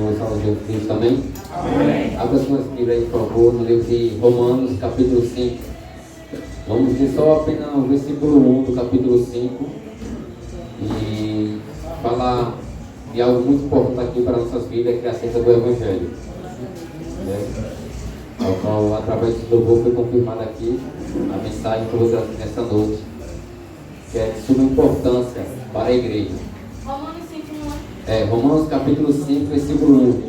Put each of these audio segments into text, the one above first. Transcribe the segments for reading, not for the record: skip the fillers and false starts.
irmãos falam de Deus também? Amém. Abra suas Bíblias aí, por favor, no livro de Romanos, capítulo 5. Vamos ler só apenas o versículo 1 do capítulo 5 e falar de algo muito importante aqui para nossas vidas, que é acerca do Evangelho. Então, através do louvor foi confirmada aqui a mensagem que eu vou trazer nesta noite, que é de suma importância para a igreja. Romanos capítulo 5, versículo 1.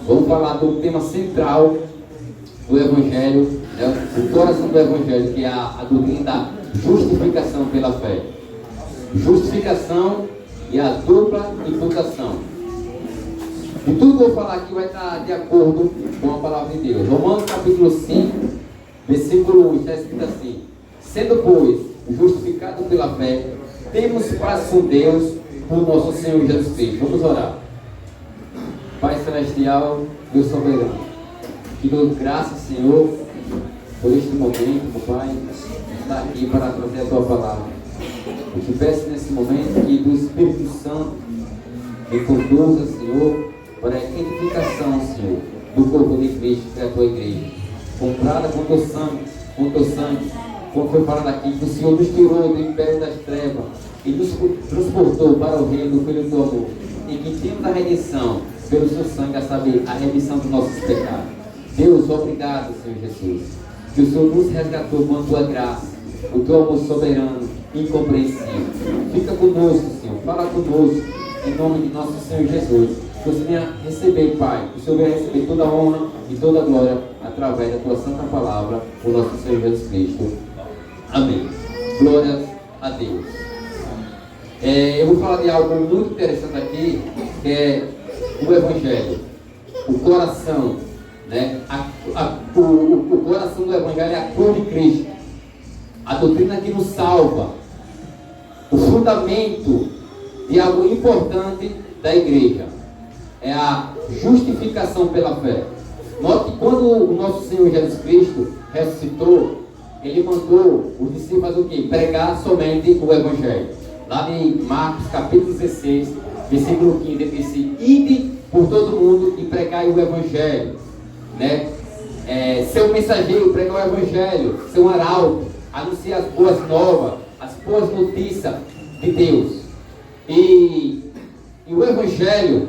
Vamos falar do tema central do Evangelho, o coração do Evangelho, que é a doutrina da justificação pela fé. Justificação e a dupla imputação. E tudo que eu vou falar aqui vai estar de acordo com a palavra de Deus. Romanos capítulo 5, versículo 1, está escrito assim: sendo, pois, justificado pela fé, temos paz com Deus por nosso Senhor Jesus Cristo. Vamos orar. Pai Celestial, Deus soberano, te dou graças, Senhor, por este momento, meu Pai, estar aqui para trazer a tua palavra. Eu te peço nesse momento que do Espírito Santo me conduza, Senhor, para a edificação, Senhor, do corpo de Cristo, que é a tua igreja, comprada com teu sangue, como foi falado aqui, que o Senhor nos tirou do império das trevas e nos transportou para o reino do Filho do amor, e que temos a redenção pelo seu sangue, a saber, a remissão dos nossos pecados. Deus, obrigado, Senhor Jesus, que o Senhor nos resgatou com a tua graça, o teu amor soberano, incompreensível. Fica conosco, Senhor, fala conosco, em nome de nosso Senhor Jesus. Que o Senhor venha receber, Pai, que o Senhor venha receber toda a honra e toda a glória através da tua santa palavra, o nosso Senhor Jesus Cristo. Amém. Glórias a Deus. Eu vou falar de algo muito interessante aqui, que é o Evangelho, o coração, né? O coração do Evangelho é a cruz de Cristo, a doutrina que nos salva, o fundamento de algo importante da igreja, é a justificação pela fé. Note que quando o nosso Senhor Jesus Cristo ressuscitou, ele mandou os discípulos fazer o quê? Pregar somente o Evangelho. Lá em Marcos capítulo 16, versículo 15, ele disse: ide por todo mundo e pregai o Evangelho, né? Ser um mensageiro, pregar o Evangelho, ser um arauto, anunciar as boas novas, as boas notícias de Deus. E o Evangelho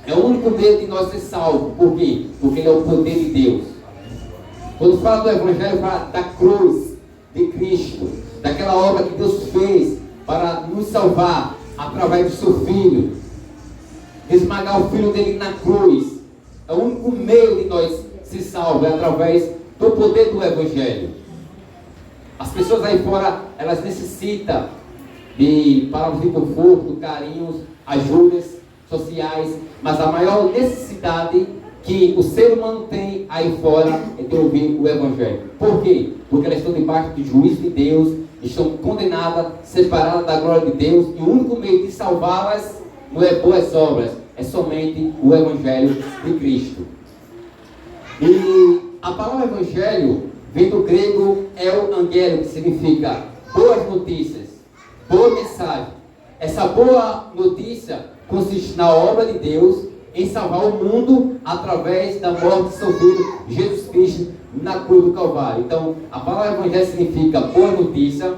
é o único meio de nós ser salvos. Por quê? Porque ele é o poder de Deus. Quando fala do Evangelho, fala da cruz de Cristo, daquela obra que Deus fez para nos salvar através do seu Filho, esmagar o Filho dele na cruz. É o único meio de nós se salvar, é através do poder do Evangelho. As pessoas aí fora, elas necessitam de palavras de conforto, carinhos, ajudas sociais, mas a maior necessidade que o ser humano tem aí fora é de ouvir o Evangelho. Por quê? Porque elas estão debaixo do juízo de Deus, estão condenadas, separadas da glória de Deus, e o único meio de salvá-las não é boas obras, é somente o Evangelho de Cristo. E a palavra Evangelho vem do grego euangelo, que significa boas notícias, boa mensagem. Essa boa notícia consiste na obra de Deus em salvar o mundo através da morte de seu Filho Jesus Cristo na cruz do Calvário. Então, a palavra Evangelho significa boa notícia,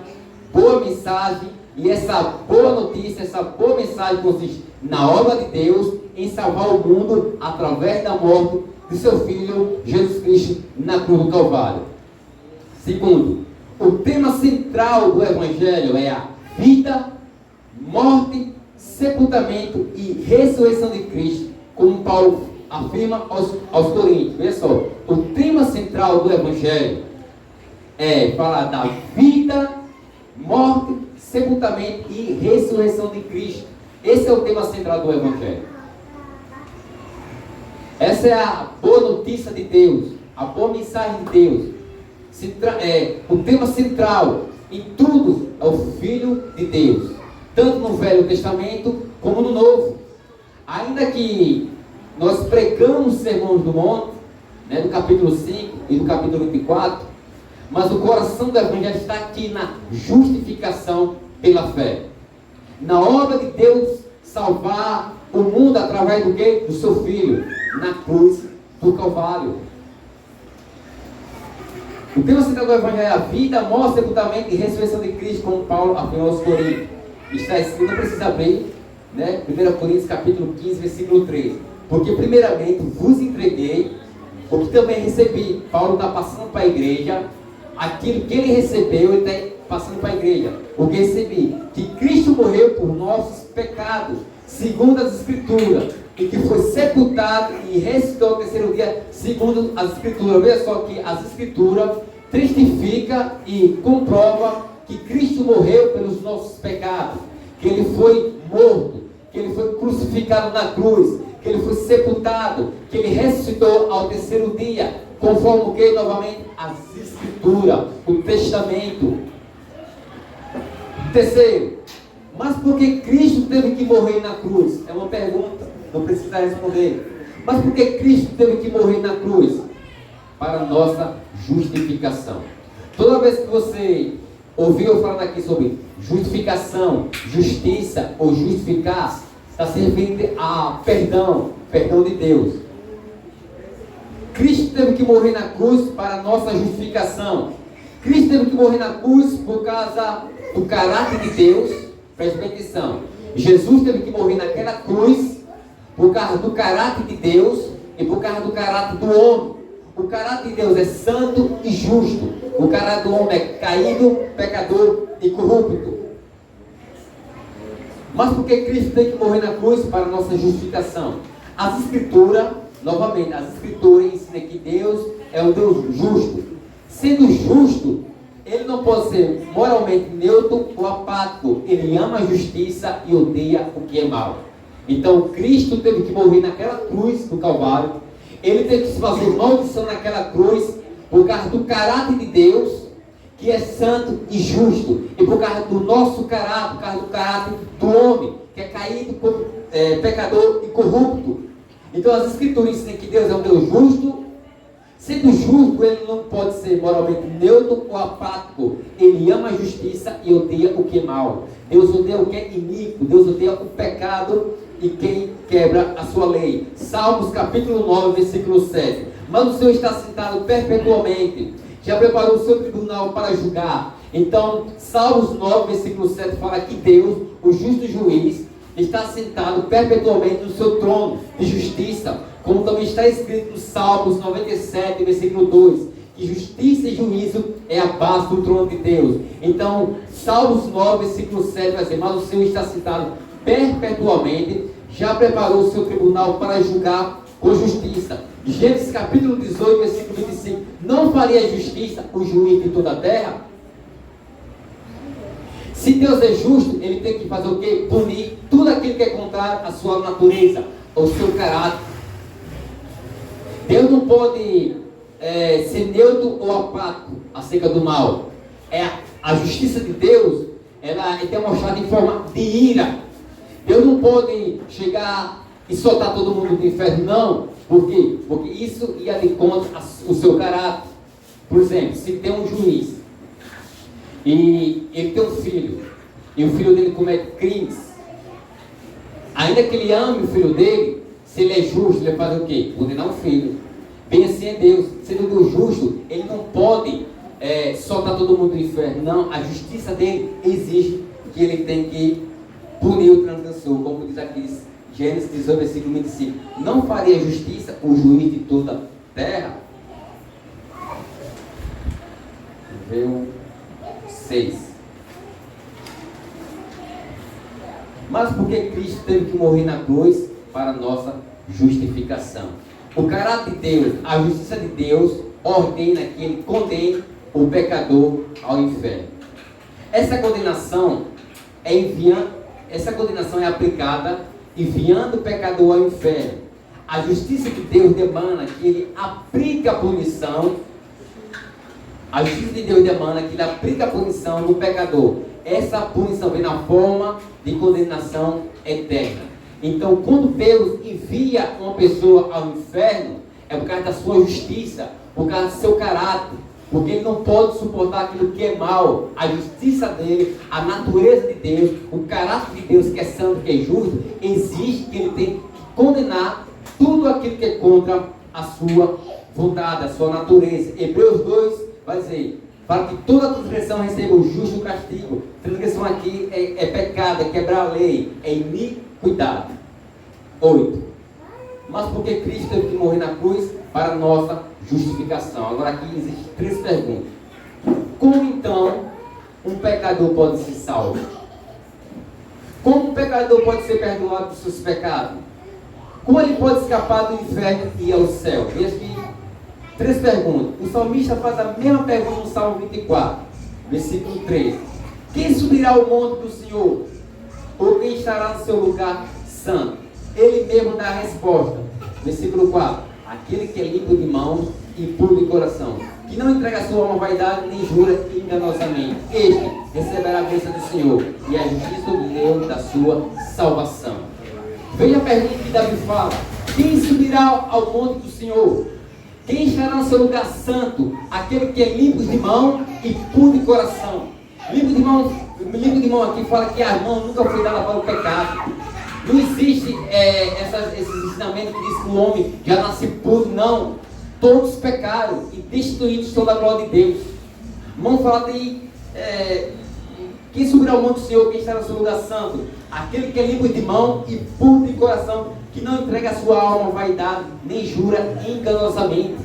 boa mensagem, e essa boa notícia, essa boa mensagem consiste na obra de Deus em salvar o mundo através da morte de seu Filho Jesus Cristo na cruz do Calvário. Segundo, o tema central do Evangelho é a vida, morte, sepultamento e ressurreição de Cristo, como Paulo afirma aos Coríntios. Veja só, o tema central do Evangelho é falar da vida, morte, sepultamento e ressurreição de Cristo. Esse é o tema central do Evangelho. Essa é a boa notícia de Deus, a boa mensagem de Deus. O tema central em tudo é o Filho de Deus, tanto no Velho Testamento como no Novo. Ainda que nós pregamos os sermões do monte, né, do capítulo 5 e do capítulo 24, mas o coração do Evangelho está aqui na justificação pela fé, na obra de Deus salvar o mundo através do quê? Do seu Filho, na cruz do Calvário. O tema central do Evangelho é a vida, morte, sepultamento e ressurreição de Cristo, como Paulo afirmou aos Coríntios. Está escrito, não precisa abrir, né? 1 Coríntios capítulo 15, versículo 3. Porque primeiramente vos entreguei o que também recebi. Paulo está passando para a igreja aquilo que ele recebeu, ele está passando para a igreja. O que recebi? Que Cristo morreu por nossos pecados, segundo as Escrituras, e que foi sepultado e ressuscitou ao terceiro dia, segundo as Escrituras. Veja só que as Escrituras testificam e comprovam que Cristo morreu pelos nossos pecados, que Ele foi morto, que Ele foi crucificado na cruz, que Ele foi sepultado, que Ele ressuscitou ao terceiro dia, conforme o que? Novamente, as Escrituras, o Testamento. Terceiro, mas por que Cristo teve que morrer na cruz? É uma pergunta, não precisa responder. Mas por que Cristo teve que morrer na cruz? Para nossa justificação. Toda vez que você ouviu eu falando aqui sobre justificação, justiça ou justificar, está se referindo a perdão de Deus. Cristo teve que morrer na cruz para a nossa justificação. Cristo teve que morrer na cruz por causa do caráter de Deus. Preste bem atenção. Jesus teve que morrer naquela cruz por causa do caráter de Deus e por causa do caráter do homem. O caráter de Deus é santo e justo. O caráter do homem é caído, pecador e corrupto. Mas por que Cristo tem que morrer na cruz para a nossa justificação? As Escrituras, novamente, as Escrituras ensinam que Deus é um Deus justo. Sendo justo, Ele não pode ser moralmente neutro ou apático. Ele ama a justiça e odeia o que é mal. Então, Cristo teve que morrer naquela cruz do Calvário. Ele teve que se fazer maldição naquela cruz por causa do caráter de Deus, que é santo e justo, e por causa do nosso caráter, por causa do caráter do homem, que é caído, pecador e corrupto. Então as Escrituras ensinam que Deus é um Deus justo. Sendo justo, Ele não pode ser moralmente neutro ou apático. Ele ama a justiça e odeia o que é mal. Deus odeia o que é iníquo, Deus odeia o pecado e quem quebra a sua lei. Salmos capítulo 9, versículo 7. Mas o Senhor está sentado perpetuamente, já preparou o seu tribunal para julgar. Então, Salmos 9, versículo 7 fala que Deus, o justo juiz, está sentado perpetuamente no seu trono de justiça, como também está escrito no Salmos 97, versículo 2, que justiça e juízo é a base do trono de Deus. Então, Salmos 9, versículo 7 vai dizer, mas o Senhor está sentado perpetuamente, já preparou o seu tribunal para julgar com justiça. Gênesis capítulo 18, versículo 25, não faria justiça o juiz de toda a terra? Se Deus é justo, Ele tem que fazer o quê? Punir tudo aquilo que é contrário à sua natureza, ao seu caráter. Deus não pode ser neutro ou apático acerca do mal. A justiça de Deus, ela é demonstrada em forma de ira. Deus não pode chegar e soltar todo mundo do inferno, não. Por quê? Porque isso ia de contra o seu caráter. Por exemplo, se tem um juiz e ele tem um filho, e o filho dele comete crimes, ainda que ele ame o filho dele, se ele é justo, ele faz o quê? Condenar o filho. Bem assim é Deus. Sendo Deus justo, Ele não pode soltar todo mundo do inferno. Não, a justiça dele exige que Ele tem que punir o transgressor, como diz aqui Gênesis 18, versículo 25. Não faria justiça o juiz de toda a terra? Veio 6. Mas por que Cristo teve que morrer na cruz? Para a nossa justificação. O caráter de Deus, a justiça de Deus, ordena que Ele condene o pecador ao inferno. Essa condenação é aplicada enviando o pecador ao inferno. A justiça de Deus demanda que Ele aplique a punição. A justiça de Deus demanda que Ele aplique a punição no pecador. Essa punição vem na forma de condenação eterna. Então, quando Deus envia uma pessoa ao inferno, é por causa da sua justiça, por causa do seu caráter. Porque ele não pode suportar aquilo que é mal, a justiça dele, a natureza de Deus, o caráter de Deus que é santo, que é justo, exige que ele tem que condenar tudo aquilo que é contra a sua vontade, a sua natureza. Hebreus 2 vai dizer, para que toda transgressão receba o justo castigo. Transgressão aqui é pecado, é quebrar a lei, é iniquidade. 8. Mas porque Cristo teve que morrer na cruz para a nossa justificação. Agora aqui existem 3 perguntas. Como então um pecador pode ser salvo? Como um pecador pode ser perdoado dos seus pecados? Como ele pode escapar do inferno e ir ao céu? E aqui 3 perguntas. O salmista faz a mesma pergunta no Salmo 24, versículo 3. Quem subirá ao monte do Senhor? Ou quem estará no seu lugar santo? Ele mesmo dá a resposta. Versículo 4. Aquele que é limpo de mãos e puro de coração, que não entrega a sua alma à vaidade, nem jura enganosamente. Este receberá a bênção do Senhor e a justiça de Deus da sua salvação. Veja a pergunta que Davi fala. Quem subirá ao monte do Senhor? Quem estará no seu lugar santo? Aquele que é limpo de mão e puro de coração. Limpo de mão aqui fala que a mão nunca foi dada para o pecado. Não existe esses ensinamentos que diz que o homem já nasce puro. Não. Todos pecaram e destituídos estão da glória de Deus. Mão fala de quem subirá ao monte do Senhor, quem estará no seu lugar santo? Aquele que é limpo de mão e puro de coração, que não entrega a sua alma à vaidade, nem jura enganosamente.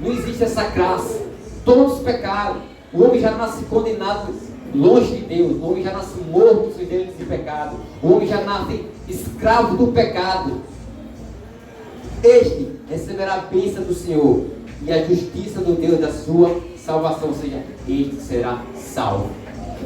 Não existe essa classe. Todos pecaram. O homem já nasce condenado longe de Deus. O homem já nasce morto nos seus delitos de pecado. O homem já nasce escravo do pecado. Este receberá a bênção do Senhor e a justiça do Deus da sua salvação. Ou seja, este será salvo.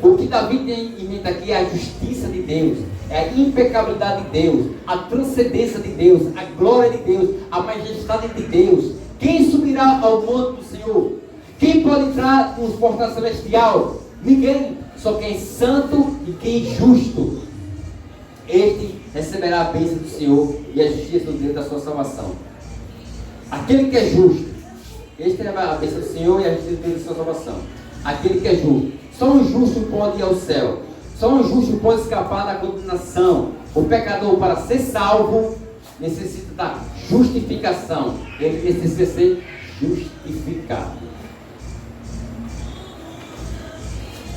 O que Davi tem em mente aqui é a justiça de Deus, é a impecabilidade de Deus, a transcendência de Deus, a glória de Deus, a majestade de Deus. Quem subirá ao monte do Senhor? Quem pode entrar nos portais celestiais? Ninguém, só quem é santo e quem é justo. Este receberá a bênção do Senhor e a justiça do Deus da sua salvação. Aquele que é justo, este receberá a bênção do Senhor e a justiça do Deus da sua salvação. Aquele que é justo. Só um justo pode ir ao céu. Só um justo pode escapar da condenação. O pecador, para ser salvo, necessita da justificação. Ele precisa ser justificado.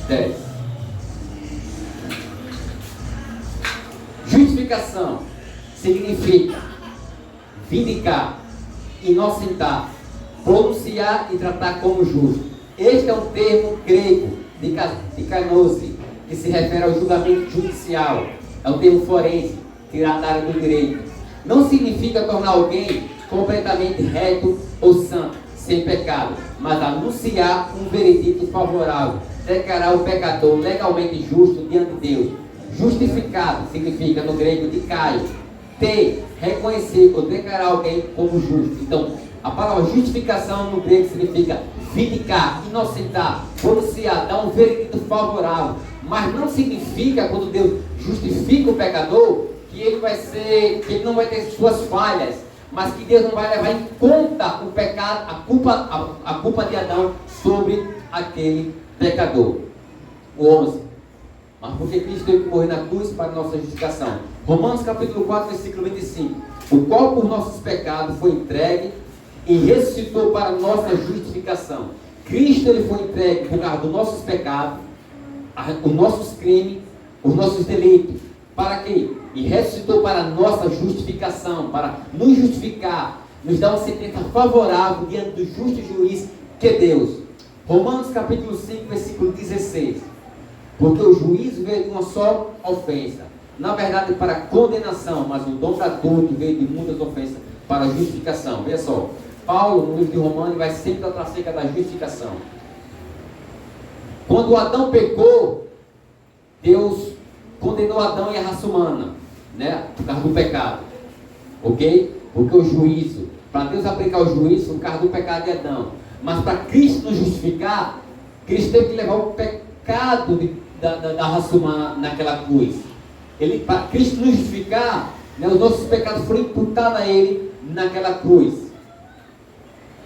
10. Justificação significa vindicar, inocentar, pronunciar e tratar como justo. Este é um termo grego de canose, que se refere ao julgamento judicial. É um termo forense, tirado da área do direito. Não significa tornar alguém completamente reto ou santo, sem pecado, mas anunciar um veredito favorável, declarar o pecador legalmente justo diante de Deus. Justificado significa, no grego, dikaio, reconhecer ou declarar alguém como justo. Então, a palavra justificação no grego significa vindicar, inocentar, pronunciar, dar um veredito favorável. Mas não significa, quando Deus justifica o pecador, que ele não vai ter suas falhas, mas que Deus não vai levar em conta o pecado, a culpa de Adão sobre aquele pecador. O 11. Mas porque Cristo teve que morrer na cruz para a nossa justificação. Romanos capítulo 4, versículo 25. O qual por nossos pecados foi entregue e ressuscitou para a nossa justificação. Cristo ele foi entregue por causa dos nossos pecados, os nossos crimes, os nossos delitos. Para quê? E ressuscitou para a nossa justificação, para nos justificar, nos dar uma sentença favorável diante do justo juiz que é Deus. Romanos capítulo 5, versículo 16. Porque o juízo veio de uma só ofensa, na verdade para condenação, mas o dom gratuito veio de muitas ofensas para a justificação. Veja só, Paulo, no livro de Romanos, vai sempre tratar acerca da justificação. Quando Adão pecou, Deus condenou Adão e a raça humana, né? Por causa do pecado. Ok? Porque o juízo, para Deus aplicar o juízo, por causa do pecado de Adão. Mas para Cristo nos justificar, Cristo teve que levar o pecado da raça humana naquela cruz. Para Cristo nos justificar, né, os nossos pecados foram imputados a Ele naquela cruz.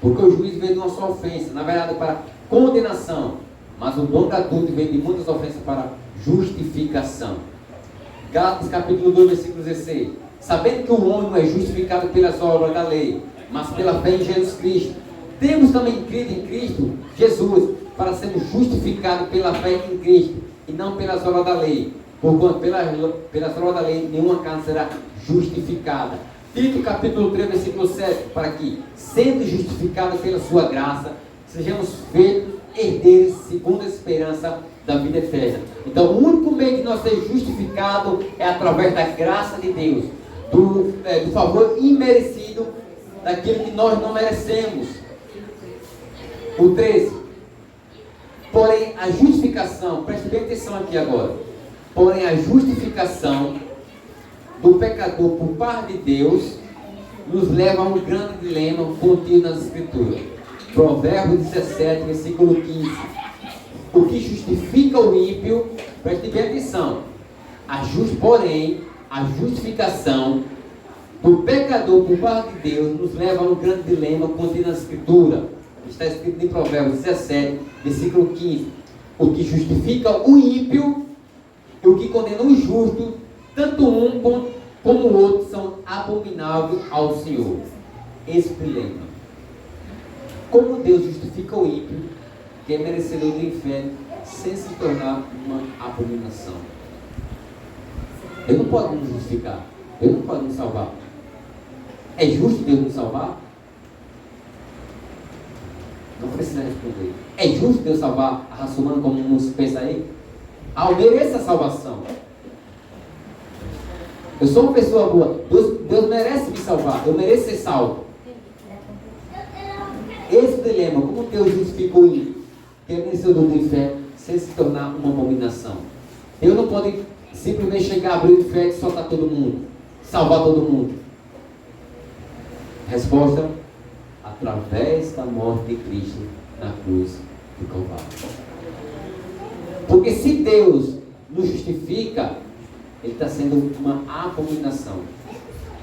Porque o juízo veio de uma só ofensa, na verdade para condenação, mas o dom gratuito vem de muitas ofensas para justificação. Gálatas capítulo 2, versículo 16. Sabendo que o homem não é justificado pelas obras da lei, mas pela fé em Jesus Cristo. Temos também crido em Cristo Jesus, para sermos justificados pela fé em Cristo, e não pelas obras da lei. Porquanto pelas obras da lei nenhuma carne será justificada. Tito capítulo 3, versículo 7, para que, sendo justificados pela sua graça, sejamos feitos herdeiros segundo a esperança da vida eterna. Então, o único meio de nós ser justificado é através da graça de Deus, do favor imerecido daquilo que nós não merecemos. O 13. Porém, a justificação, preste bem atenção aqui agora. Porém, a justificação do pecador por parte de Deus nos leva a um grande dilema contido nas Escrituras. Provérbios 17, versículo 15. O que justifica o ímpio, preste bem atenção. Porém, a justificação do pecador por parte de Deus nos leva a um grande dilema contido na Escritura. Está escrito em Provérbios 17, versículo 15. O que justifica o ímpio e o que condena o justo, tanto um como o outro, são abomináveis ao Senhor. Esse dilema. Como Deus justifica o ímpio, que é merecedor do inferno, sem se tornar uma abominação? Ele não pode nos justificar. Ele não pode nos salvar. É justo Deus nos salvar? Não precisa responder. É justo Deus salvar a raça humana como uns pensa aí? Eu mereço a salvação. Eu sou uma pessoa boa. Deus merece me salvar. Eu mereço ser salvo. Esse dilema, como Deus justificou o ímpio, que é merecedor do inferno, sem se tornar uma abominação? Deus não pode simplesmente chegar, abrir o inferno e soltar todo mundo, salvar todo mundo. Resposta: através da morte de Cristo na cruz do Calvário. Porque se Deus nos justifica, Ele está sendo uma abominação.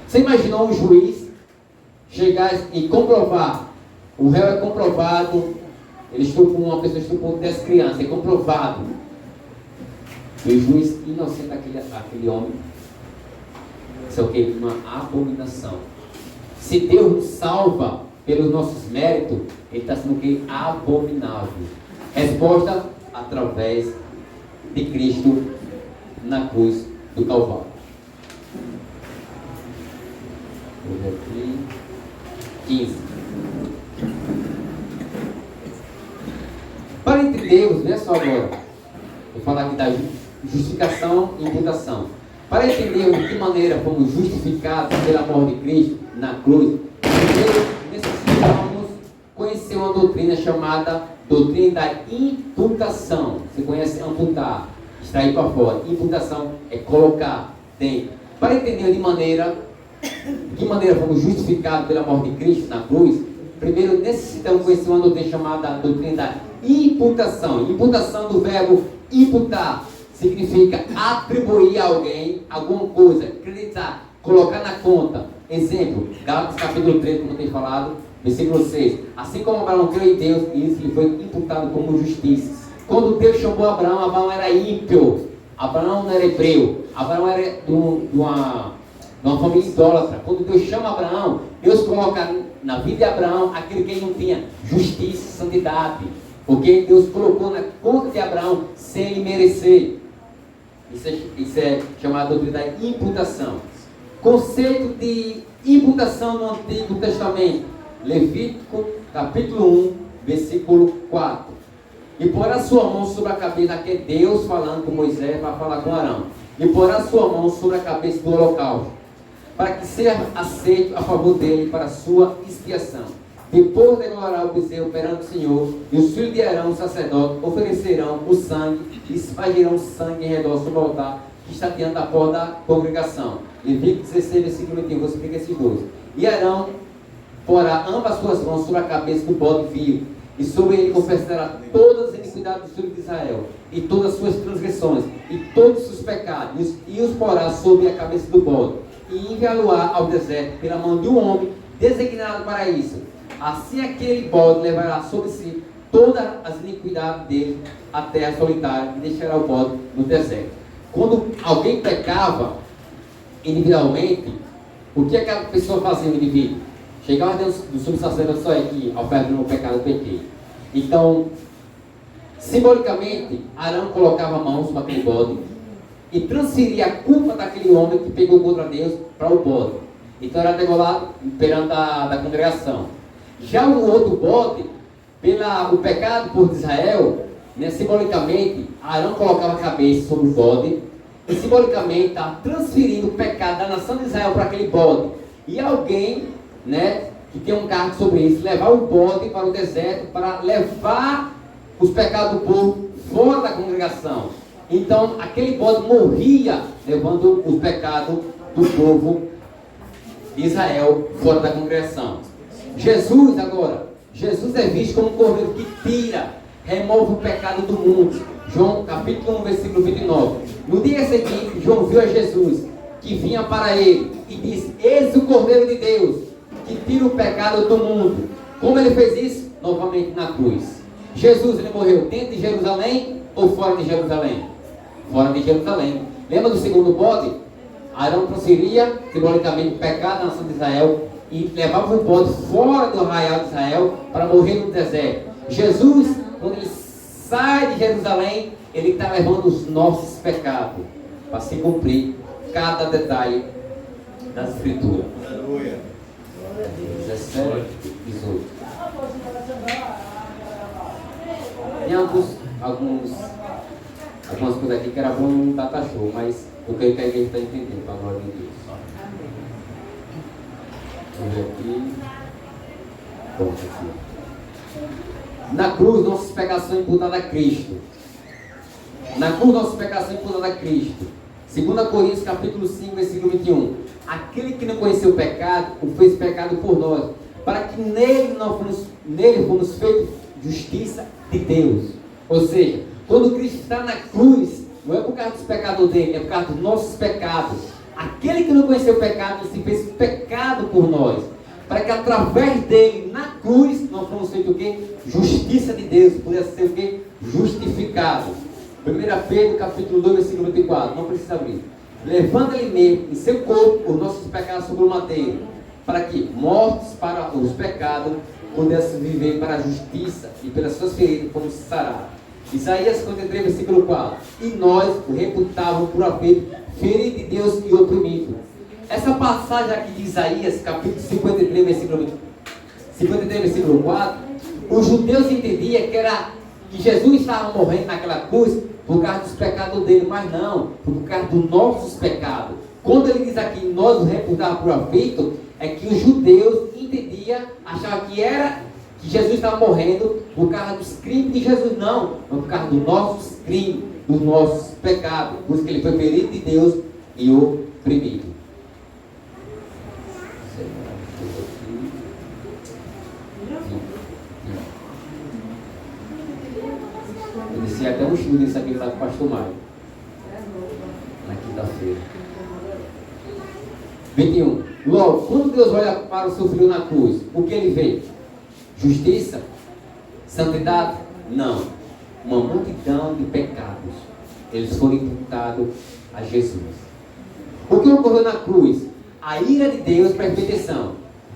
Você imaginou um juiz chegar e comprovar, o réu é comprovado, ele estuprou uma pessoa, estuprou 10 crianças, é comprovado, e o juiz inocente aquele homem, isso é o que? Uma abominação. Se Deus nos salva pelos nossos méritos, Ele está sendo o que? Abominável. Resposta: através de Cristo na cruz do Calvário. Vou ver aqui. 15. Para entendermos, veja só agora, vou falar aqui da justificação e imputação. Para entendermos de que maneira fomos justificados pela morte de Cristo na cruz, primeiro necessitamos conhecer uma doutrina chamada doutrina da imputação. Você conhece amputar, extrair para fora. Imputação é colocar dentro. Para entender de que maneira fomos justificados pela morte de Cristo na cruz, primeiro necessitamos conhecer uma doutrina chamada doutrina da imputação. Imputação do verbo imputar significa atribuir a alguém alguma coisa, acreditar, colocar na conta. Exemplo, Gálatas capítulo 3, como eu tenho falado, versículo 6. Assim como Abraão creu em Deus, e isso lhe foi imputado como justiça. Quando Deus chamou Abraão, Abraão era ímpio. Abraão não era hebreu. Abraão era de uma família idólatra. Quando Deus chama Abraão, Deus coloca na vida de Abraão aquilo que ele não tinha: justiça, santidade. Porque Deus colocou na conta de Abraão sem ele merecer. Isso é chamado de doutrina da imputação. Conceito de imputação no Antigo Testamento. Levítico capítulo 1, versículo 4. E porá sua mão sobre a cabeça, aqui é Deus falando com Moisés para falar com Arão. E porá sua mão sobre a cabeça do holocausto, para que seja aceito a favor dele para a sua expiação. Depois degolhará o bezerro perante o Senhor, e os filhos de Arão, o sacerdote, oferecerão o sangue e espargirão o sangue em redor sobre o altar que está diante da porta da congregação. Levítico 16, versículo 21, vou explicar esses dois. E Arão porá ambas as suas mãos sobre a cabeça do bode vivo, e sobre ele confessará todas as iniquidades dos filhos de Israel, e todas as suas transgressões, e todos os seus pecados, e os porá sobre a cabeça do bode, e enviá-lo-á ao deserto pela mão de um homem designado para isso. Assim aquele bode levará sobre si todas as iniquidades dele à terra solitária e deixará o bode no deserto. Quando alguém pecava individualmente, o que aquela pessoa fazia no indivíduo? Chegava Deus do sumo sacerdote, só aqui, ao pé do meu pecado, eu pequei. Então, simbolicamente, Arão colocava a mão sobre aquele bode e transferia a culpa daquele homem que pegou contra Deus para o bode. Então era degolado perante a congregação. Já o outro bode, o pecado por Israel, né, simbolicamente, Arão colocava a cabeça sobre o bode e simbolicamente está transferindo o pecado da nação de Israel para aquele bode. E alguém, né, que tem um cargo sobre isso, levar o bode para o deserto para levar os pecados do povo fora da congregação. Então aquele bode morria levando os pecados do povo de Israel fora da congregação. Jesus é visto como um cordeiro que tira, remove o pecado do mundo. João capítulo 1, versículo 29. No dia seguinte, João viu a Jesus que vinha para ele e disse: eis o Cordeiro de Deus que tira o pecado do mundo. Como ele fez isso? Novamente na cruz. Jesus, ele morreu dentro de Jerusalém ou fora de Jerusalém? Fora de Jerusalém. Lembra do segundo bode? Arão transferia simbolicamente o pecado da nação de Israel e levava o bode fora do arraial de Israel para morrer no deserto. Jesus, quando ele sai de Jerusalém, ele está levando os nossos pecados para se cumprir cada detalhe das Escrituras. Aleluia. 17, 18. Tem algumas coisas aqui que era bom no data show, mas eu creio que a igreja está entendendo, para a glória de Deus. Vamos ver aqui. Pronto, aqui. Na cruz, nossas pecados são imputadas a Cristo. Na cruz, nossas pecados são imputadas a Cristo. 2 Coríntios, capítulo 5, versículo 21. Aquele que não conheceu o pecado, o fez pecado por nós, para que nele fomos feitos justiça de Deus. Ou seja, quando Cristo está na cruz, não é por causa dos pecados dele, é por causa dos nossos pecados. Aquele que não conheceu o pecado, se fez pecado por nós, para que através dele, na cruz, nós fomos feitos o quê? Justiça de Deus, pudesse ser o quê? Justificado. 1 Pedro, capítulo 2, versículo 24, não precisa abrir. Levando ele mesmo em seu corpo os nossos pecados sobre o madeiro, para que, mortos para os pecados, pudesse viver para a justiça, e pelas suas feridas fomos sarados. Isaías 53, versículo 4. E nós o reputávamos por haver ferido de Deus e oprimido. Essa passagem aqui de Isaías, capítulo 53, versículo 4, os judeus entendiam que Jesus estava morrendo naquela cruz por causa dos pecados dele, mas não, por causa dos nossos pecados. Quando ele diz aqui, nós o reputávamos por haver, é que os judeus entendiam, achavam que Jesus estava morrendo por causa dos crimes de Jesus, não, mas por causa dos nossos crimes, dos nossos pecados, por isso que ele foi ferido de Deus e oprimido. Eu desci até um estudo disso aqui lá com o pastor Mário, na quinta-feira. 21. Logo, quando Deus olha para o seu filho na cruz, o que ele vê? Justiça? Santidade? Não. Uma multidão de pecados. Eles foram imputados a Jesus. O que ocorreu na cruz? A ira de Deus, preste atenção.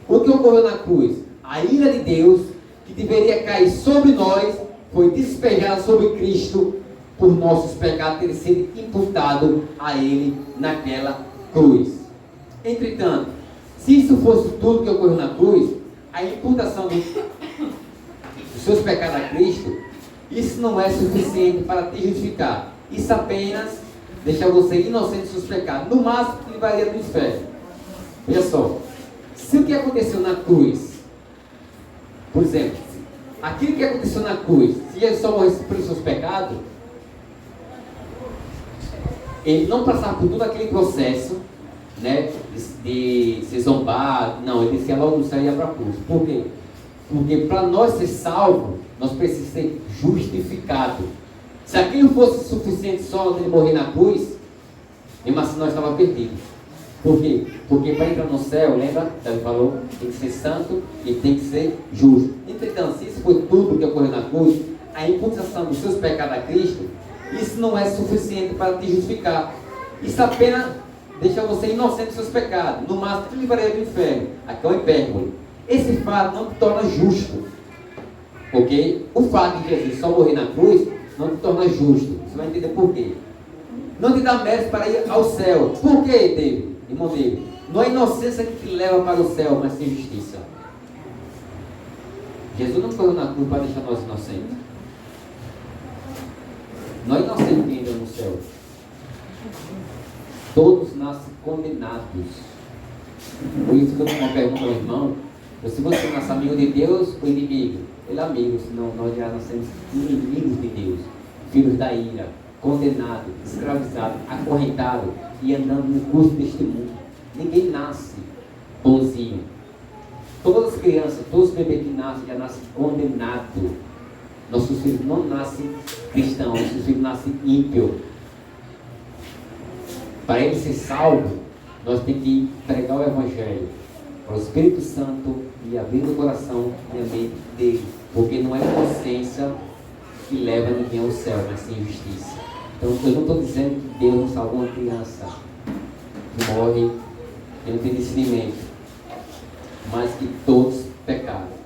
O que ocorreu na cruz? A ira de Deus, que deveria cair sobre nós, foi despejada sobre Cristo por nossos pecados terem sido imputado a Ele naquela cruz. Entretanto, se isso fosse tudo que ocorreu na cruz, a imputação dos seus pecados a Cristo, isso não é suficiente para te justificar. Isso apenas deixa você inocente dos seus pecados. No máximo, te levaria do inferno. Veja só, se o que aconteceu na cruz, por exemplo, aquilo que aconteceu na cruz, se Jesus só morresse pelos seus pecados, ele não passava por todo aquele processo, né, de ser zombado. Não, ele descia logo no céu e ia para a cruz. Por quê? Porque para nós ser salvos, nós precisamos ser justificados. Se aquilo fosse suficiente só ele morrer na cruz, mesmo assim nós estávamos perdidos. Por quê? Porque para entrar no céu, lembra? Ele falou, tem que ser santo e tem que ser justo. Entretanto, se isso foi tudo que ocorreu na cruz, a imputação dos seus pecados a Cristo, isso não é suficiente para te justificar. Isso apenas deixa você inocente dos seus pecados. No máximo, te livraria do inferno. Aqui é uma hipérbole. Esse fato não te torna justo. Ok? O fato de Jesus só morrer na cruz não te torna justo. Você vai entender por quê. Não te dá mérito para ir ao céu. Por quê, David? Irmão David? Não é inocência que te leva para o céu, mas sim justiça. Jesus não morreu na cruz para deixar nós inocentes. Não é inocente que entra no céu. Todos nascem condenados. Por isso que eu tenho uma pergunta ao irmão: se você nasce amigo de Deus ou inimigo? Ele é amigo, senão nós já nascemos inimigos de Deus, filhos da ira, condenados, escravizados, acorrentados e andando no curso deste mundo. Ninguém nasce bonzinho. Todas as crianças, todos os bebês que nascem já nascem condenados. Nossos filhos não nascem cristãos, nossos filhos nascem ímpios. Para ele ser salvo, nós temos que pregar o Evangelho para o Espírito Santo e abrir o coração e a mente dele. Porque não é consciência que leva ninguém ao céu, mas sim justiça. Então eu não estou dizendo que Deus não salvou uma criança que morre e não tem discernimento, mas que todos pecaram.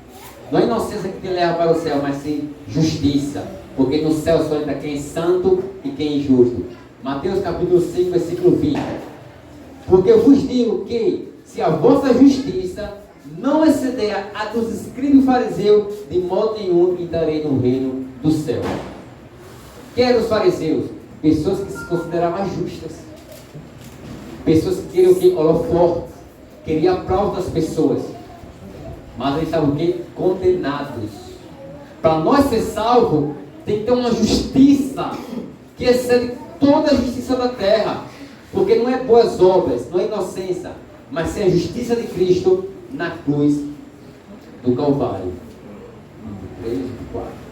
Não é inocência que te leva para o céu, mas sim justiça. Porque no céu só entra quem é santo e quem é justo. Mateus capítulo 5, versículo 20. Porque eu vos digo que, se a vossa justiça não exceder a dos escribas e fariseus, de modo nenhum entrarei no reino do céu. Quem eram os fariseus? Pessoas que se consideravam justas. Pessoas que queriam o quê? Holofote. Queriam aplauso das pessoas. Mas eles estavam o quê? Condenados. Para nós ser salvos, tem que ter uma justiça que excede toda a justiça da terra. Porque não é boas obras, não é inocência, mas sim a justiça de Cristo na cruz do Calvário. 3 e 4.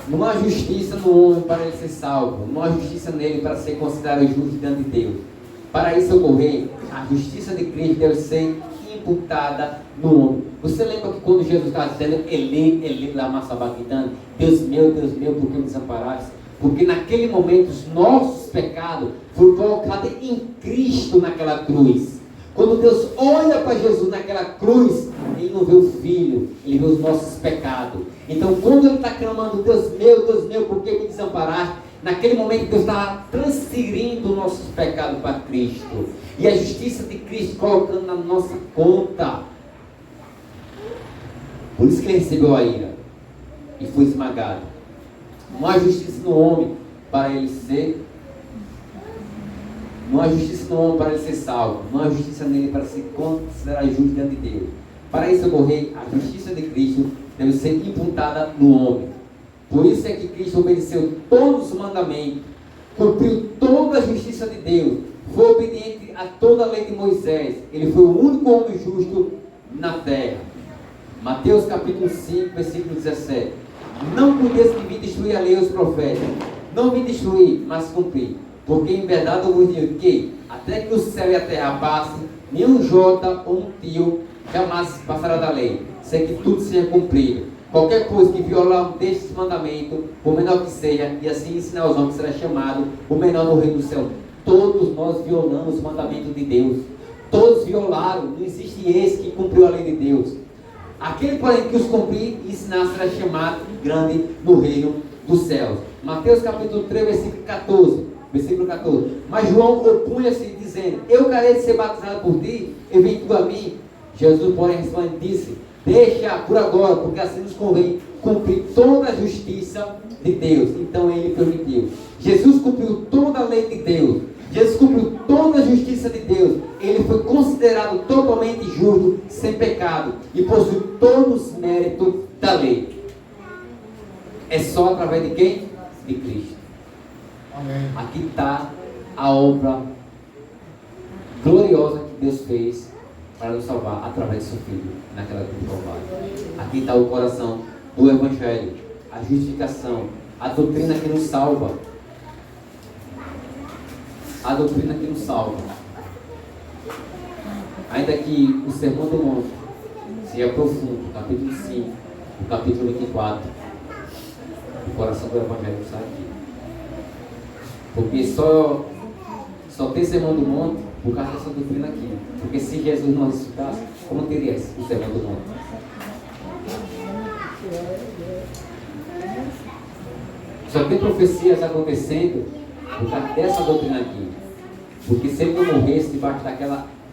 Não há justiça no homem para ele ser salvo. Não há justiça nele para ser considerado justo diante de Deus. Para isso ocorrer, a justiça de Cristo deve ser imputada no homem. Você lembra que quando Jesus estava dizendo Ele lama sabachthani, Deus meu, por que me desamparaste? Porque naquele momento os nossos pecados foram colocados em Cristo naquela cruz. Quando Deus olha para Jesus naquela cruz, Ele não vê o Filho, Ele vê os nossos pecados. Então quando Ele está clamando, Deus meu, por que me desamparaste? Naquele momento Deus está transferindo os nossos pecados para Cristo. E a justiça de Cristo colocando na nossa conta. Por isso que Ele recebeu a ira e foi esmagado. Não há justiça no homem para ele ser. Não há justiça no homem para ele ser salvo. Não há justiça nele para se considerar justo diante de Deus. Para isso ocorrer, a justiça de Cristo deve ser imputada no homem. Por isso é que Cristo obedeceu todos os mandamentos, cumpriu toda a justiça de Deus, foi obediente a toda a lei de Moisés. Ele foi o único homem justo na terra. Mateus capítulo 5, versículo 17. Não podeis que vim destruir a lei e os profetas. Não vim destruir, mas cumprir. Porque em verdade eu vos digo que, até que o céu e a terra passem, nenhum jota ou um tio jamais passará da lei, sem que tudo seja cumprido. Qualquer coisa que violar destes mandamentos, por menor que seja, e assim ensinar aos homens, será chamado o menor no reino do céu. Todos nós violamos os mandamentos de Deus. Todos violaram. Não existe esse que cumpriu a lei de Deus. Aquele, porém, que os cumprir e ensinar será chamado grande no reino dos céus. Mateus capítulo 3, versículo 14. Versículo 14. Mas João opunha-se dizendo: eu quero ser batizado por ti, e vem tu a mim. Jesus, porém, respondeu e disse: deixa por agora, porque assim nos convém cumprir toda a justiça de Deus. Então ele permitiu. Jesus cumpriu toda a lei de Deus. Jesus cumpriu toda a justiça de Deus. Ele foi considerado totalmente justo, sem pecado, e possui todos os méritos da lei. É só através de quem? De Cristo. Amém. Aqui está a obra gloriosa que Deus fez para nos salvar através do seu Filho naquela cruz do Calvário. Aqui está o coração do Evangelho, a justificação, a doutrina que nos salva. A doutrina que nos salva. Ainda que o Sermão do Monte seja profundo, o capítulo 5, o capítulo 24, o coração do Evangelho está aqui. Porque só tem Sermão do Monte por causa dessa doutrina aqui. Porque se Jesus não ressuscitasse, como teria o Sermão do Monte? Só tem profecias acontecendo por causa dessa doutrina aqui. Porque se ele não morresse debaixo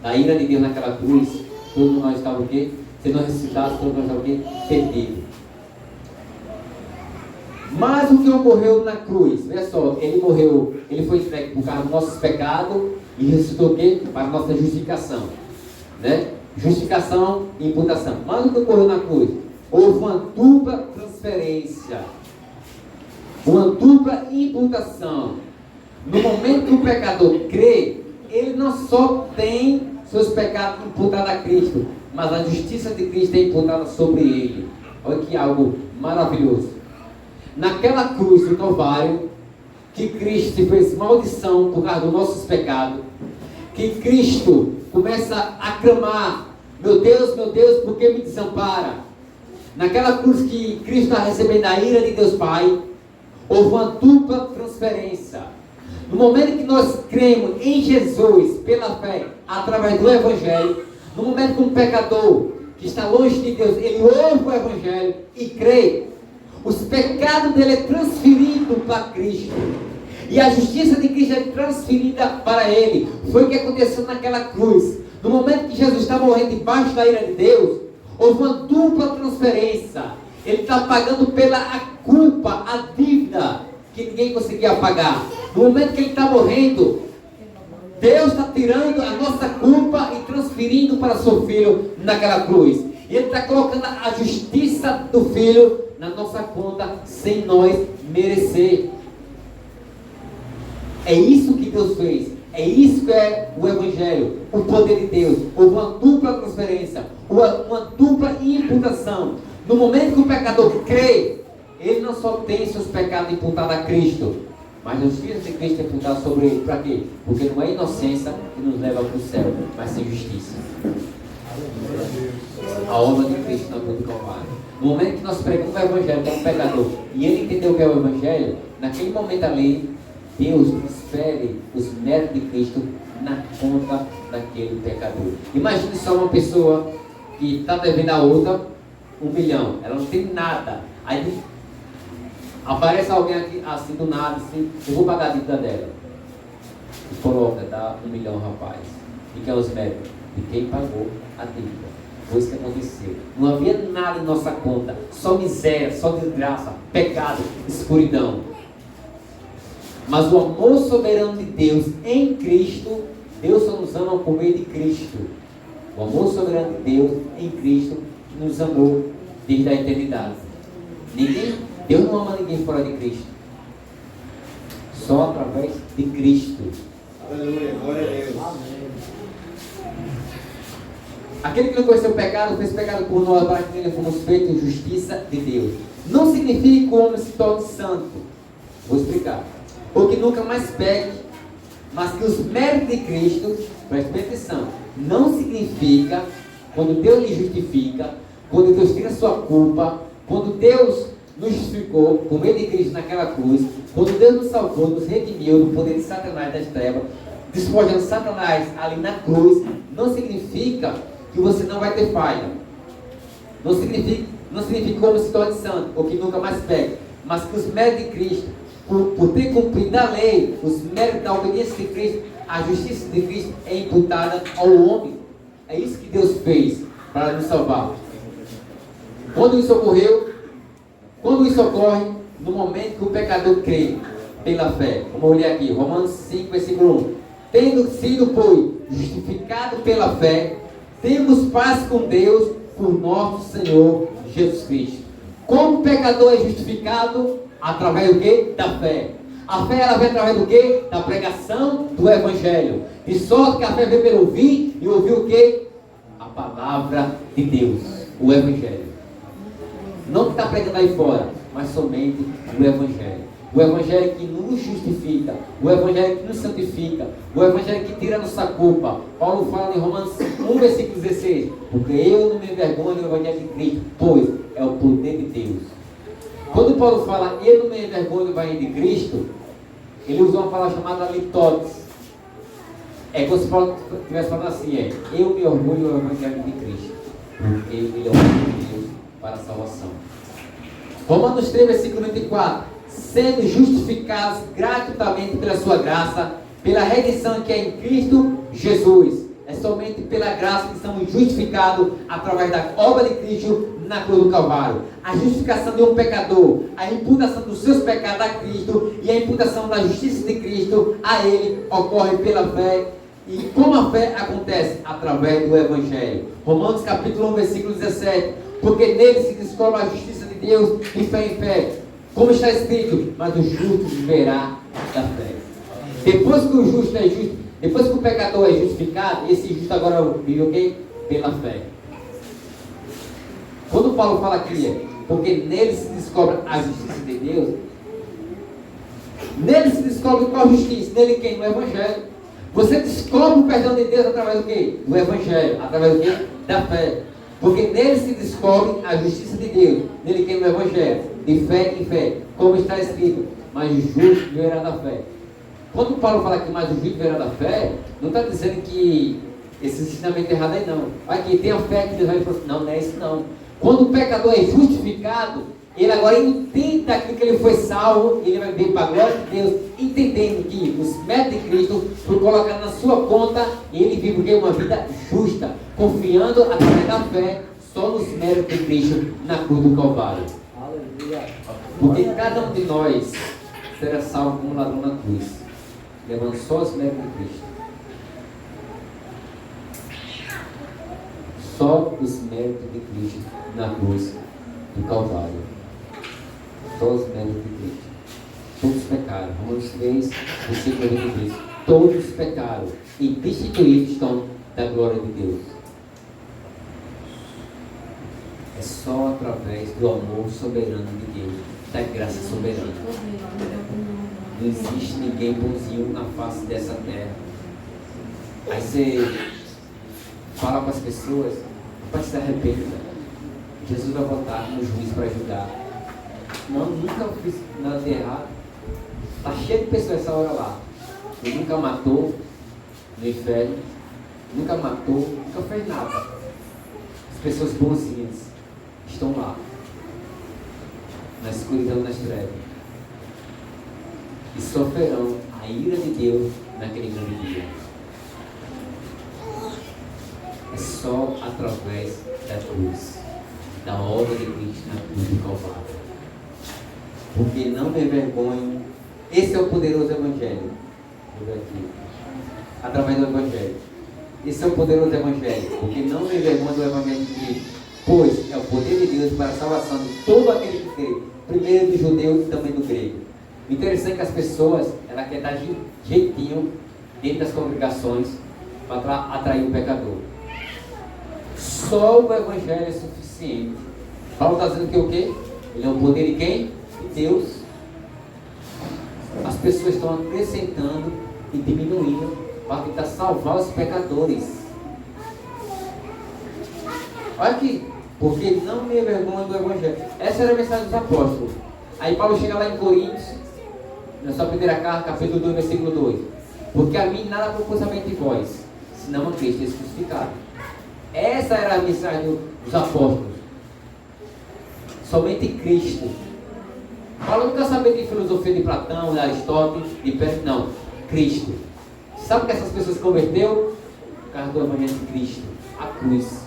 da ira de Deus naquela cruz, todos nós estávamos o quê? Se não ressuscitasse, todos nós estávamos o quê? Perdidos. Mas o que ocorreu na cruz, veja só, ele morreu, ele foi entregue por causa dos nossos pecados e ressuscitou o quê? Para a nossa justificação. Né? Justificação e imputação. Mas o que ocorreu na cruz? Houve uma dupla transferência. Uma dupla imputação. No momento que o pecador crê, ele não só tem seus pecados imputados a Cristo, mas a justiça de Cristo é imputada sobre ele. Olha que algo maravilhoso. Naquela cruz do Calvário, que Cristo fez maldição por causa dos nossos pecados, que Cristo começa a clamar: meu Deus, por que me desampara? Naquela cruz que Cristo está recebendo a ira de Deus Pai, houve uma dupla transferência. No momento que nós cremos em Jesus pela fé, através do Evangelho, no momento que um pecador que está longe de Deus, ele ouve o Evangelho e crê, os pecados dele é transferido para Cristo. E a justiça de Cristo é transferida para ele. Foi o que aconteceu naquela cruz. No momento que Jesus está morrendo debaixo da ira de Deus, houve uma dupla transferência. Ele está pagando pela a culpa, a dívida que ninguém conseguia pagar. No momento que ele está morrendo, Deus está tirando a nossa culpa e transferindo para seu Filho naquela cruz. E ele está colocando a justiça do Filho na nossa conta, sem nós merecer. É isso que Deus fez. É isso que é o Evangelho, o poder de Deus. Houve uma dupla transferência, uma dupla imputação. No momento que o pecador crê, ele não só tem seus pecados imputados a Cristo, mas a justiça de Cristo é imputada sobre ele. Para quê? Porque não é inocência que nos leva para o céu, mas sim justiça. A obra de Cristo na cruz do Calvário. No momento que nós pregamos o Evangelho para um pecador e ele entendeu o que é o Evangelho, naquele momento ali, Deus transfere os méritos de Cristo na conta daquele pecador. Imagine só uma pessoa que está devendo a outra 1 milhão, ela não tem nada. Aí aparece alguém aqui assim do nada, assim: eu vou pagar a dívida dela. E coloca, dá 1 milhão, rapaz. E que é os méritos? De quem pagou a dívida. Foi isso que aconteceu. Não havia nada em nossa conta, só miséria, só desgraça, pecado, escuridão. Mas o amor soberano de Deus em Cristo, Deus só nos ama por meio de Cristo. O amor soberano de Deus em Cristo que nos amou desde a eternidade. Deus não ama ninguém fora de Cristo. Só através de Cristo. Aleluia, glória a Deus. Aquele que não conheceu o pecado, fez pecado por nós, para que nele fomos feitos justiça de Deus. Não significa que o homem se torne santo. Vou explicar. Ou que nunca mais peque, mas que os méritos de Cristo, preste atenção, não significa, quando Deus lhe justifica, quando Deus tira a sua culpa, quando Deus nos justificou por meio de Cristo naquela cruz, quando Deus nos salvou, nos redimiu do poder de Satanás das trevas, despojando Satanás ali na cruz, não significa que você não vai ter falha. Não significa como se torne santo, ou que nunca mais peque, mas que os méritos de Cristo, por ter cumprido a lei, os méritos da obediência de Cristo, a justiça de Cristo é imputada ao homem. É isso que Deus fez para nos salvar. Quando isso ocorreu? Quando isso ocorre? No momento que o pecador crê pela fé. Como eu li aqui, Romanos 5, versículo 1. Tendo sido, pois, justificado pela fé, temos paz com Deus por nosso Senhor Jesus Cristo. Como o pecador é justificado? Através do quê? Da fé. A fé ela vem através do quê? Da pregação do Evangelho. De sorte que a fé vem pelo ouvir, e ouvir o quê? A palavra de Deus, o Evangelho. Não que está pregando aí fora, mas somente no Evangelho. O Evangelho que nos justifica, o Evangelho que nos santifica, o Evangelho que tira nossa culpa. Paulo fala em Romanos 1, versículo 16, porque eu não me envergonho do Evangelho de Cristo, pois é o poder de Deus. Quando Paulo fala, eu não me envergonho do Evangelho de Cristo, ele usa uma palavra chamada litotes. É como se Paulo estivesse falando assim, eu me orgulho do Evangelho de Cristo, porque ele é o poder de Deus para a salvação. Romanos 3, versículo 24, sendo justificados gratuitamente pela sua graça, pela redenção que é em Cristo Jesus. É somente pela graça que somos justificados através da obra de Cristo na cruz do Calvário. A justificação de um pecador, a imputação dos seus pecados a Cristo e a imputação da justiça de Cristo a Ele ocorre pela fé. E como a fé acontece? Através do Evangelho. Romanos capítulo 1, versículo 17. Porque nele se descobre a justiça de Deus de fé em fé. Como está escrito, mas o justo viverá da fé. Depois que o justo é justo, depois que o pecador é justificado, esse justo agora vive o quê? Pela fé. Quando Paulo fala aqui, porque nele se descobre a justiça de Deus, nele se descobre qual justiça? Nele quem? No Evangelho. Você descobre o perdão de Deus através do quê? Do Evangelho. Através do quê? Da fé. Porque nele se descobre a justiça de Deus. Nele quem? No Evangelho. De fé em fé. Como está escrito, mas o justo viverá da fé. Quando Paulo fala que mais o justo viverá da fé, não está dizendo que esse ensinamento errado aí não. Vai que tem a fé que Deus vai falar assim, não é isso não. Quando o pecador é justificado, ele agora entende daquilo que ele foi salvo, ele vai ver para a glória de Deus, entendendo que os méritos de Cristo foi colocado na sua conta e ele vive uma vida justa, confiando através da fé só nos méritos de Cristo na cruz do Calvário. Porque cada um de nós será salvo como ladrão na cruz, levando só os méritos de Cristo. Só os méritos de Cristo na cruz do Calvário. Só os méritos de Cristo. Todos pecaram. Romanos 3, versículo 23. Todos pecaram e destituídos estão da glória de Deus. É só através do amor soberano de Deus, da graça soberana. Não existe ninguém bonzinho na face dessa terra. Aí você fala para as pessoas, rapaz, se arrependa. Jesus vai voltar no juízo para julgar. Não, nunca fiz nada de errado. Está cheio de pessoas essa hora lá. Ele nunca matou no inferno, nunca matou, nunca fez nada. As pessoas bonzinhas estão lá, na escuridão, nas trevas, e sofrerão a ira de Deus naquele grande dia. É só através da cruz, da obra de Cristo na cruz do Calvário. Porque não me envergonho. Esse é o poderoso Evangelho. Vou ver aqui. Através do Evangelho. Esse é o poderoso Evangelho. Porque não me envergonho do Evangelho de Cristo, pois é o poder de Deus para a salvação de todo aquele que crê, primeiro do judeu e também do grego. O interessante é que as pessoas, ela quer dar jeitinho dentro das congregações para atrair o pecador. Só o Evangelho é suficiente. Paulo está dizendo que o quê? Ele é o poder de quem? De Deus. As pessoas estão acrescentando e diminuindo para tentar salvar os pecadores. Olha aqui, porque não me envergonho do Evangelho. Essa era a mensagem dos apóstolos. Aí Paulo chega lá em Coríntios, na sua primeira carta, capítulo 2, versículo 2. Porque a mim nada propus somente vós, senão a Cristo esse crucificado. Essa era a mensagem dos apóstolos. Somente Cristo. Paulo nunca sabia de filosofia de Platão, de Aristóteles, de Pedro, não. Cristo. Sabe que essas pessoas se converteu? Por causa do Evangelho de Cristo. A cruz.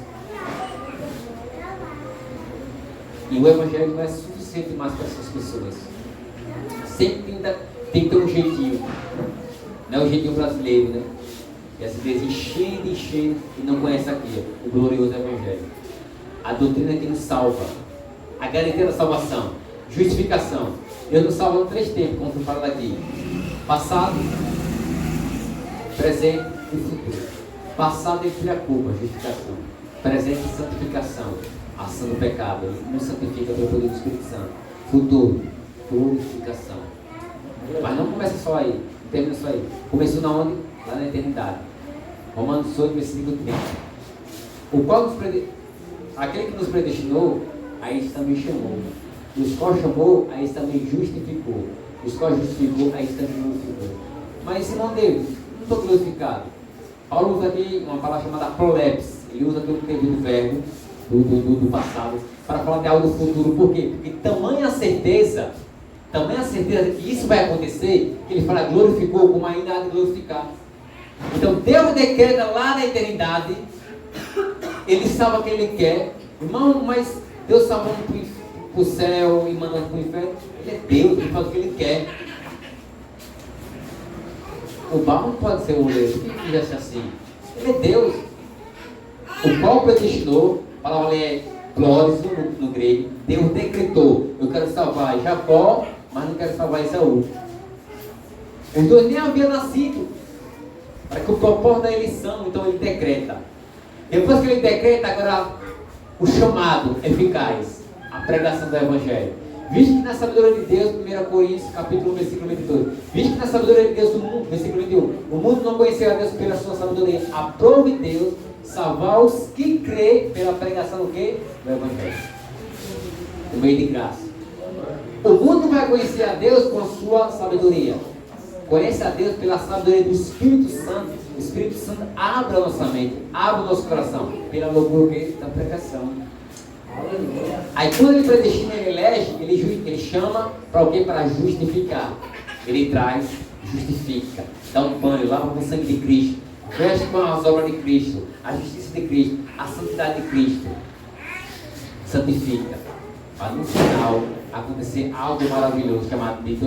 E o Evangelho não é suficiente mais para essas pessoas. Sempre tem que ter um jeitinho. Não é o jeitinho brasileiro, né? E às vezes enchendo e não conhece aqui o glorioso Evangelho. A doutrina que nos salva. A garantia da salvação. Justificação. Deus nos salva em 3 tempos, como foi falado aqui. Passado, presente e futuro. Passado ele tira a culpa, justificação. Presente, santificação. Ação do pecado. Ele nos santifica pelo poder do Espírito Santo. Futuro, glorificação. Mas não começa só aí, não termina só aí. Começou na onde? Lá na eternidade. Romanos 8, versículo 30. O qual aquele que nos predestinou, a isso também chamou. Os qual chamou, a isso também justificou. Os qual justificou, a isso também glorificou. Mas Simão Deus, não estou glorificado. Paulo usa aqui uma palavra chamada prolepse. Ele usa aquilo que teve do verbo do passado para falar de algo do futuro. Por quê? Porque tamanha certeza de que isso vai acontecer, que ele fala glorificou como ainda há de glorificar. Então Deus decreta lá na eternidade, ele salva quem ele quer. Irmão, mas Deus salva para o céu e manda para o inferno. Ele é Deus, ele faz o que ele quer. O Obama não pode ser o oleiro, quem fizesse assim? Ele é Deus. O qual predestinou, a palavra é glória no grego. Deus decretou: eu quero salvar Jacó, mas não quero salvar Esaú. Os dois nem haviam nascido, para que o propósito da eleição, então ele decreta. Depois que ele decreta, agora o chamado eficaz, a pregação do Evangelho. Visto que na sabedoria de Deus, 1 Coríntios, capítulo 1, versículo 22. Visto que na sabedoria de Deus, versículo 21. O mundo não conheceu a Deus pela sua sabedoria. Aprove Deus salvar os que creem pela pregação do quê? Do Evangelho. O meio de graça. O mundo vai conhecer a Deus com a sua sabedoria. Conhece a Deus pela sabedoria do Espírito Santo. O Espírito Santo abre a nossa mente, abre o nosso coração, pela loucura da pregação. Aí quando ele predestina, ele elege, ele chama para o quê? Para justificar. Ele traz, justifica, dá um banho, lava com o sangue de Cristo, veste com as obras de Cristo, a justiça de Cristo, a santidade de Cristo. Santifica. Para no final acontecer algo maravilhoso, chamado de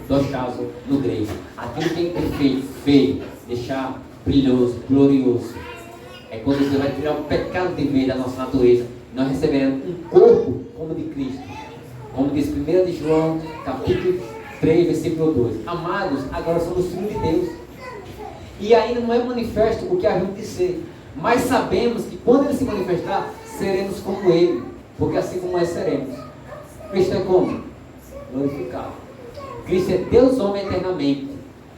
doshazo no grego. Aquilo que é perfeito, feio, deixar brilhoso, glorioso. É quando Deus vai tirar o pecado de vez da nossa natureza. Nós receberemos um corpo como de Cristo. Como diz 1 de João, capítulo 3, versículo 2. Amados, agora somos filhos de Deus. E ainda não é manifesto o que havemos de ser. Mas sabemos que quando Ele se manifestar, seremos como Ele. Porque assim como nós seremos. Cristo é como? Glorificado. Cristo é Deus homem eternamente.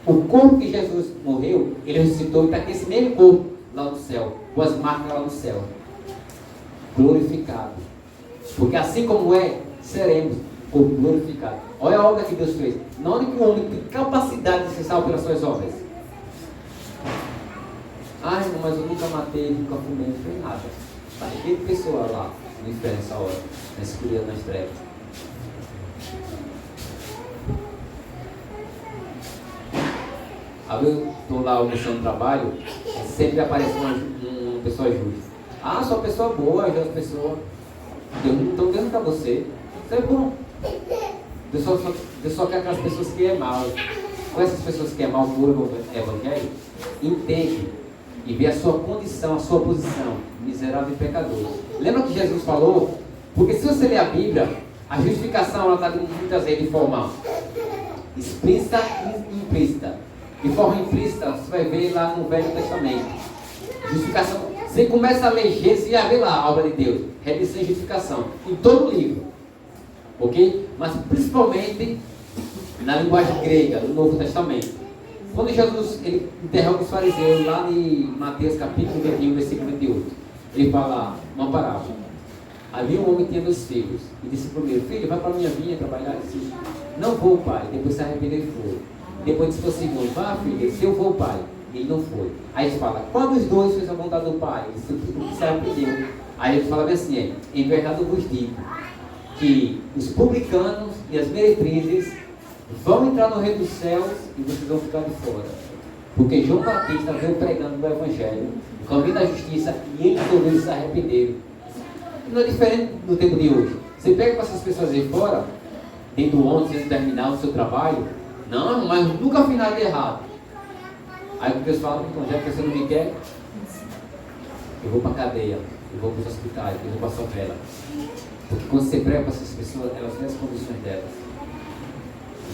O corpo que Jesus morreu, Ele ressuscitou e está com esse mesmo corpo lá no céu. Com as marcas lá no céu. Glorificado. Porque assim como é, seremos corpo glorificado. Olha a obra que Deus fez. Não é que o homem tem capacidade de ser salvo pelas suas obras. Ai, irmão, mas eu nunca matei, nunca fumei, não fez nada. Está cheio de pessoa lá no inferno nessa hora, na escuridão, nas trevas. Aí eu estou lá almoçando no trabalho, sempre aparece uma pessoa justa. Ah, sou uma pessoa boa, já as pessoas. Deus não está dando para você. Isso é bom. Deus só quer aquelas pessoas que é mal. Com essas pessoas que é mal por o Evangelho, entende e vê a sua condição, a sua posição, miserável e pecador. Lembra que Jesus falou? Porque se você ler a Bíblia, a justificação ela está muitas vezes de forma explícita e implícita. De forma implícita, você vai ver lá no Velho Testamento. Justificação. Você começa a ler Gênesis e vai ver lá a obra de Deus. Redenção e justificação. Em todo o livro. Ok? Mas principalmente na linguagem grega, do Novo Testamento. Quando Jesus ele interroga os fariseus lá em Mateus capítulo 21, versículo 28. Ele fala uma parábola. Havia um homem que tinha 2 filhos. E disse para o primeiro: filho, vai para a minha vinha trabalhar. Ele disse: não vou, pai. Depois se arrependeu e foi. Depois disse para o segundo: vá, filho. Se eu vou, pai. Ele não foi. Aí ele fala: qual dos dois fez a vontade do pai? Ele disse: o que se arrependeu. Aí ele fala assim: em verdade eu vos digo que os publicanos e as meretrizes vão entrar no reino dos céus e vocês vão ficar de fora. Porque João Batista veio pregando o Evangelho, o caminho da justiça, e eles todos se arrependeram. Não é diferente no tempo de hoje. Você pega para essas pessoas aí fora, dentro do ônibus, dentro do terminal, do seu trabalho. Não, mas nunca fiz nada de errado. Aí o Deus fala: então, já que você não me quer, eu vou para a cadeia, eu vou para os hospitais, eu vou para a favela. Porque quando você prega para essas pessoas, elas têm as condições delas.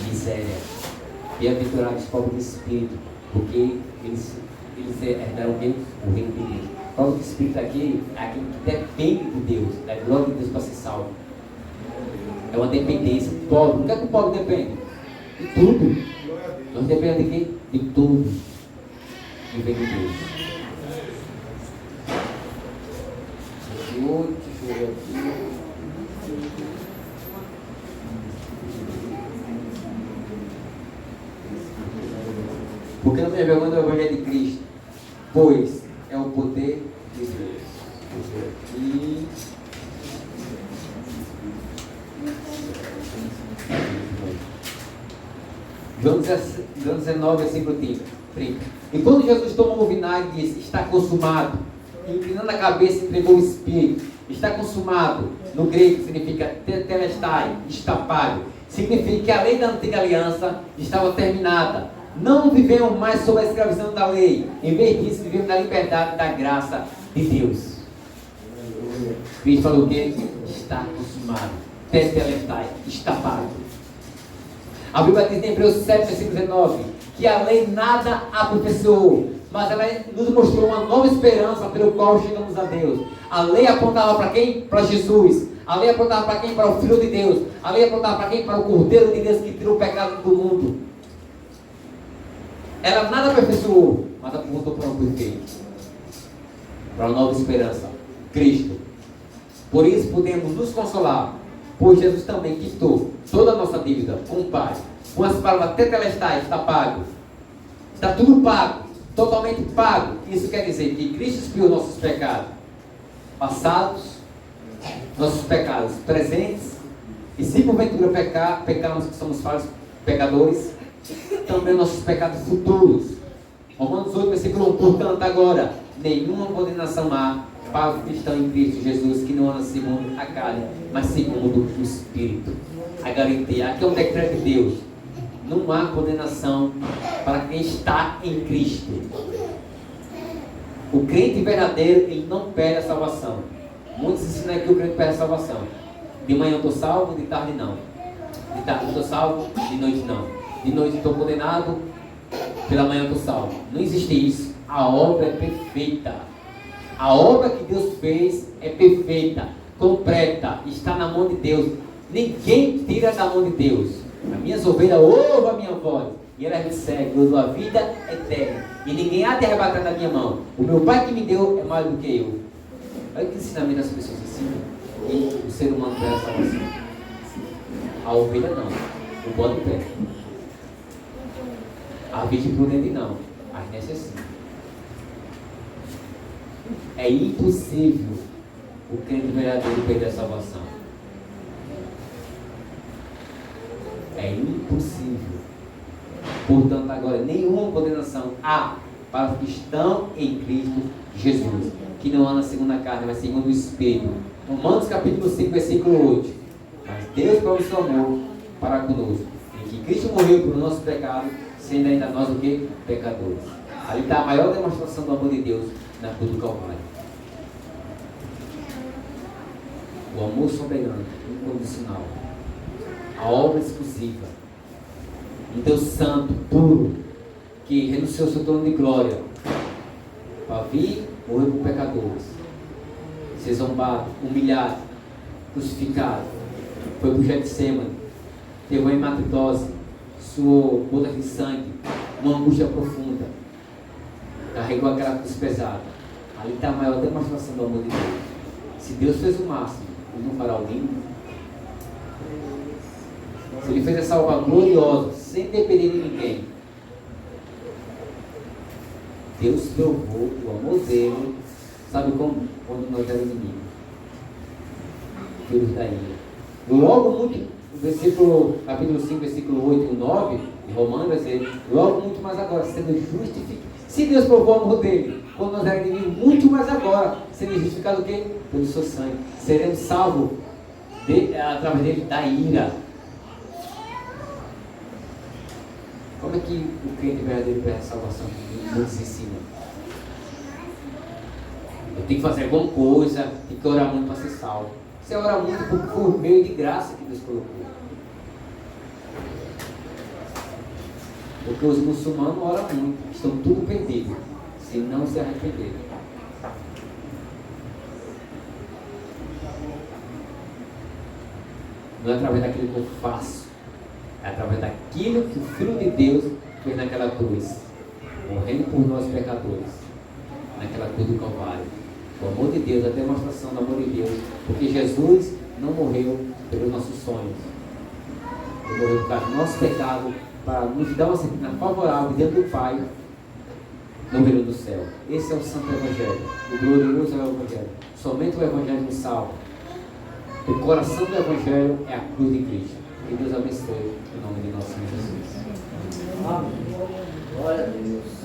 Miséria. Bem-aventurados os pobres de espírito, porque eles herdaram o reino de Deus. O pobre de espírito aqui é aquele que depende de Deus, da glória de Deus para ser salvo. É uma dependência. Pobre. O que é que o pobre depende? De tudo. Nós dependemos de quê? De tudo. E vem de Deus. Deixa eu ver aqui. Porque não me vergonha do Evangelho de Cristo, pois é o poder de Deus. E João 19, versículo 30. E quando Jesus tomou o vinagre e disse, está consumado, inclinando a cabeça, entregou o Espírito. Está consumado, no grego significa tetelestai, está pago. Significa que a lei da antiga aliança estava terminada. Não vivemos mais sob a escravidão da lei. Em vez disso, vivemos na liberdade da graça de Deus. Cristo falou o quê? Está consumado. Tetelestai, está pago. A Bíblia diz em Hebreus 7, versículo 19, que a lei nada aperfeiçoou, mas ela nos mostrou uma nova esperança pelo qual chegamos a Deus. A lei apontava para quem? Para Jesus. A lei apontava para quem? Para o Filho de Deus. A lei apontava para quem? Para o Cordeiro de Deus que tirou o pecado do mundo. Ela nada aperfeiçoou, mas apontou para um perfeito, para uma nova esperança, Cristo. Por isso podemos nos consolar, pois Jesus também quitou toda a nossa dívida com o Pai. Com as palavras tetelestai, está pago. Está tudo pago, totalmente pago. Isso quer dizer que Cristo expiou nossos pecados passados, nossos pecados presentes, e se porventura pecamos, que somos falsos pecadores, também nossos pecados futuros. Romanos 8, versículo 1. Portanto, agora, nenhuma condenação há para os que estão em Cristo Jesus, que não andam segundo a carne, mas segundo o Espírito. A garantia, aqui é um decreto de Deus. Não há condenação para quem está em Cristo. O crente verdadeiro, ele não perde a salvação. Muitos ensinam que o crente perde a salvação. De manhã eu estou salvo, de tarde não. De tarde eu estou salvo, de noite não. De noite estou condenado, pela manhã estou salvo. Não existe isso. A obra é perfeita. A obra que Deus fez é perfeita, completa, está na mão de Deus. Ninguém tira da mão de Deus. As minhas ovelhas ouvem a minha voz e elas me seguem. Eu dou a vida eterna e ninguém há de arrebatar da minha mão. O meu Pai que me deu é maior do que eu. Olha que ensinamento as pessoas ensinam. E o ser humano perde a salvação. A ovelha não, o bode perde. A virgem prudente não, as necessitam. É impossível o crente verdadeiro perder a salvação. É impossível. Portanto, agora, nenhuma condenação há para os que estão em Cristo Jesus, que não andam segundo a carne, mas segundo o Espírito. Romanos capítulo 5, versículo 8. Mas Deus provou seu amor para conosco, em que Cristo morreu por nosso pecado, sendo ainda nós o que? Pecadores. Ali está a maior demonstração do amor de Deus na cruz do Calvário. O amor soberano, incondicional. A obra exclusiva. Um Deus santo, puro, que renunciou ao seu trono de glória para vir morrer por pecadores. Ser zombado, humilhado, crucificado. Foi para o Getsemane. Teve uma hematidose, suou gotas de sangue, uma angústia profunda. Carregou aquela cruz pesada. Ali está a maior demonstração do amor de Deus. Se Deus fez o máximo, Ele não fará o mínimo. Se Ele fez essa obra gloriosa, sem depender de ninguém, Deus provou o amor dele, sabe como? Quando nós éramos inimigos, filhos da ira. Logo muito, capítulo 5, versículo 8 e 9, de Romanos, vai dizer, logo muito mais agora, sendo justificado. Se Deus provou o amor dele, quando nós éramos inimigos, muito mais agora, sendo justificado o quê? Pelo seu sangue. Seremos salvos através dele da ira. Como é que o crente verdadeiro perde a salvação? Muitos ensinam. Eu tenho que fazer alguma coisa, tenho que orar muito para ser salvo. Você ora muito por meio de graça que Deus colocou. Porque os muçulmanos oram muito, estão tudo perdidos, se não se arrependerem. Não é através daquilo que eu faço. É através daquilo que o Filho de Deus fez naquela cruz, morrendo por nós pecadores, naquela cruz do Calvário. O amor de Deus, a demonstração do amor de Deus, porque Jesus não morreu pelos nossos sonhos. Ele morreu por causa do nosso pecado, para nos dar uma disciplina favorável diante do Pai, no reino do céu. Esse é o Santo Evangelho. O glorioso é o Evangelho. Somente o Evangelho nos salva. O coração do Evangelho é a cruz de Cristo. Que Deus abençoe em nome de nosso Senhor Jesus. Amém. Glória a Deus.